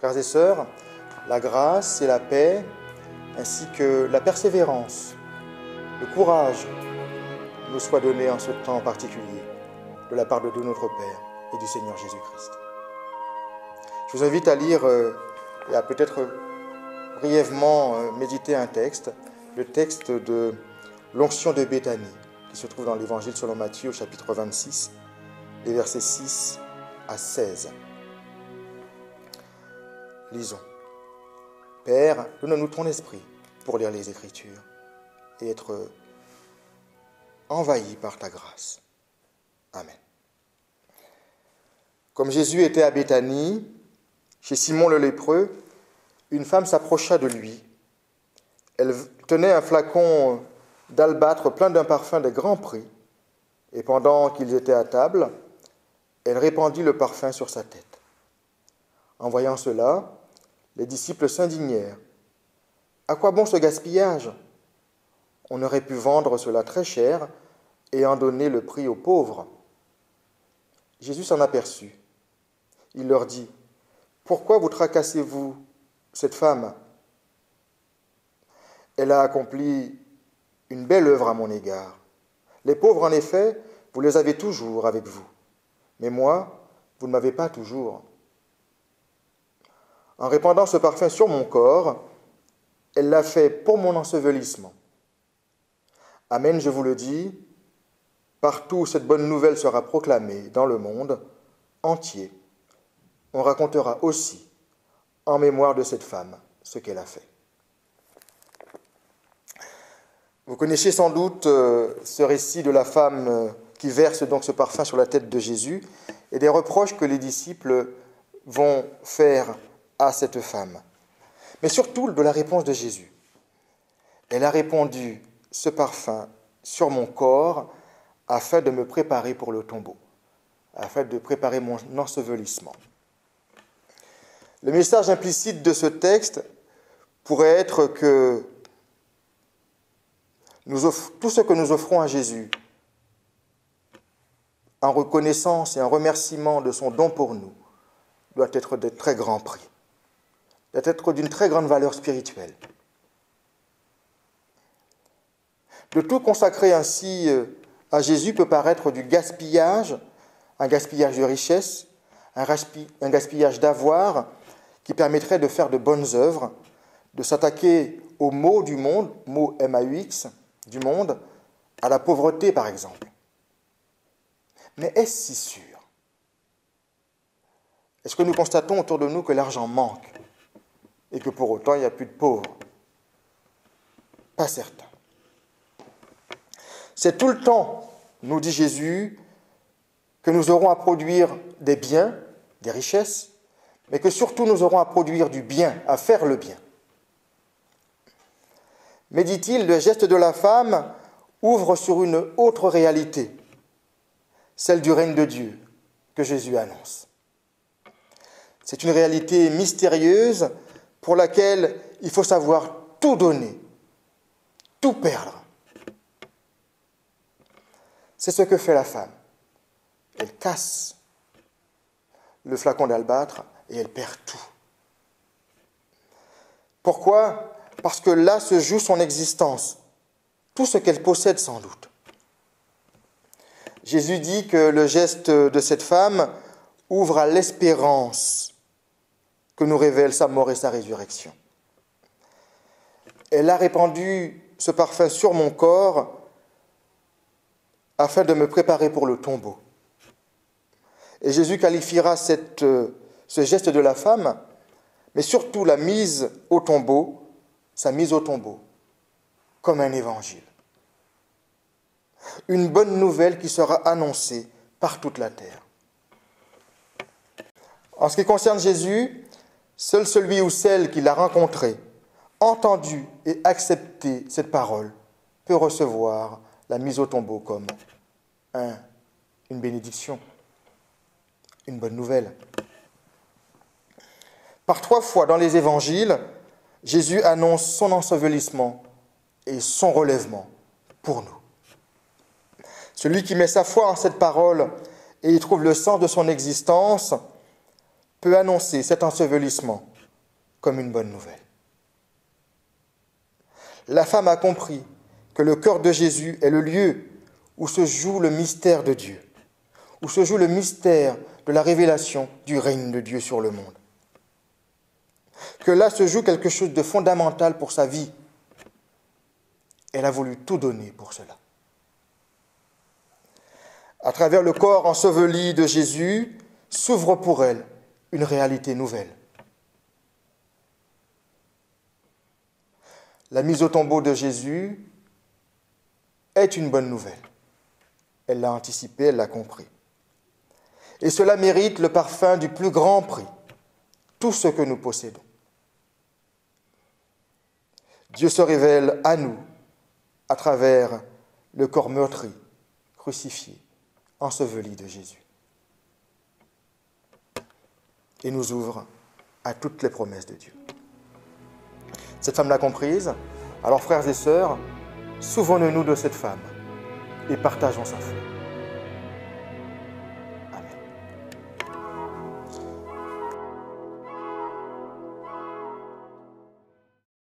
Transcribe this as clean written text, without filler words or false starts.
Frères et sœurs, la grâce et la paix, ainsi que la persévérance, le courage, nous soient donnés en ce temps particulier, de la part de Dieu notre Père et du Seigneur Jésus-Christ. Je vous invite à lire et à peut-être brièvement méditer un texte, le texte de l'onction de Béthanie, qui se trouve dans l'Évangile selon Matthieu, au chapitre 26, les versets 6 à 16. Lisons. Père, donne-nous ton esprit pour lire les Écritures et être envahi par ta grâce. Amen. Comme Jésus était à Béthanie, chez Simon le lépreux, une femme s'approcha de lui. Elle tenait un flacon d'albâtre plein d'un parfum de grand prix, et pendant qu'ils étaient à table, elle répandit le parfum sur sa tête. En voyant cela, les disciples s'indignèrent. « À quoi bon ce gaspillage ? On aurait pu vendre cela très cher et en donner le prix aux pauvres. » Jésus s'en aperçut. Il leur dit, « Pourquoi vous tracassez-vous cette femme ? Elle a accompli une belle œuvre à mon égard. Les pauvres, en effet, vous les avez toujours avec vous. Mais moi, vous ne m'avez pas toujours. En répandant ce parfum sur mon corps, elle l'a fait pour mon ensevelissement. Amen, je vous le dis, partout où cette bonne nouvelle sera proclamée dans le monde entier, on racontera aussi, en mémoire de cette femme, ce qu'elle a fait. » Vous connaissez sans doute ce récit de la femme qui verse donc ce parfum sur la tête de Jésus et des reproches que les disciples vont faire à cette femme. Mais surtout de la réponse de Jésus. Elle a répandu ce parfum sur mon corps afin de me préparer pour le tombeau, afin de préparer mon ensevelissement. Le message implicite de ce texte pourrait être que tout ce que nous offrons à Jésus, en reconnaissance et en remerciement de son don pour nous, doit être de très grand prix, doit être d'une très grande valeur spirituelle. De tout consacrer ainsi à Jésus peut paraître du gaspillage, un gaspillage de richesse, un gaspillage d'avoir qui permettrait de faire de bonnes œuvres, de s'attaquer aux maux du monde, maux MAUX, du monde, à la pauvreté par exemple. Mais est-ce si sûr ? Est-ce que nous constatons autour de nous que l'argent manque et que pour autant il n'y a plus de pauvres ? Pas certain. C'est tout le temps, nous dit Jésus, que nous aurons à produire des biens, des richesses, mais que surtout nous aurons à produire du bien, à faire le bien. Mais dit-il, le geste de la femme ouvre sur une autre réalité, celle du règne de Dieu que Jésus annonce. C'est une réalité mystérieuse pour laquelle il faut savoir tout donner, tout perdre. C'est ce que fait la femme. Elle casse le flacon d'albâtre et elle perd tout. Pourquoi ? Parce que là se joue son existence, tout ce qu'elle possède sans doute. Jésus dit que le geste de cette femme ouvre à l'espérance que nous révèle sa mort et sa résurrection. Elle a répandu ce parfum sur mon corps afin de me préparer pour le tombeau. Et Jésus qualifiera ce geste de la femme, mais surtout la mise au tombeau, sa mise au tombeau, comme un évangile. Une bonne nouvelle qui sera annoncée par toute la terre. En ce qui concerne Jésus, seul celui ou celle qui l'a rencontré, entendu et accepté cette parole peut recevoir la mise au tombeau comme une bénédiction, une bonne nouvelle. Par 3 fois dans les évangiles, Jésus annonce son ensevelissement et son relèvement pour nous. Celui qui met sa foi en cette parole et y trouve le sens de son existence peut annoncer cet ensevelissement comme une bonne nouvelle. La femme a compris que le cœur de Jésus est le lieu où se joue le mystère de Dieu, où se joue le mystère de la révélation du règne de Dieu sur le monde. Que là se joue quelque chose de fondamental pour sa vie. Elle a voulu tout donner pour cela. À travers le corps enseveli de Jésus, s'ouvre pour elle une réalité nouvelle. La mise au tombeau de Jésus est une bonne nouvelle. Elle l'a anticipé, elle l'a compris. Et cela mérite le parfum du plus grand prix, tout ce que nous possédons. Dieu se révèle à nous à travers le corps meurtri, crucifié, enseveli de Jésus. Et nous ouvre à toutes les promesses de Dieu. Cette femme l'a comprise. Alors frères et sœurs, souvenons-nous de cette femme et partageons sa foi.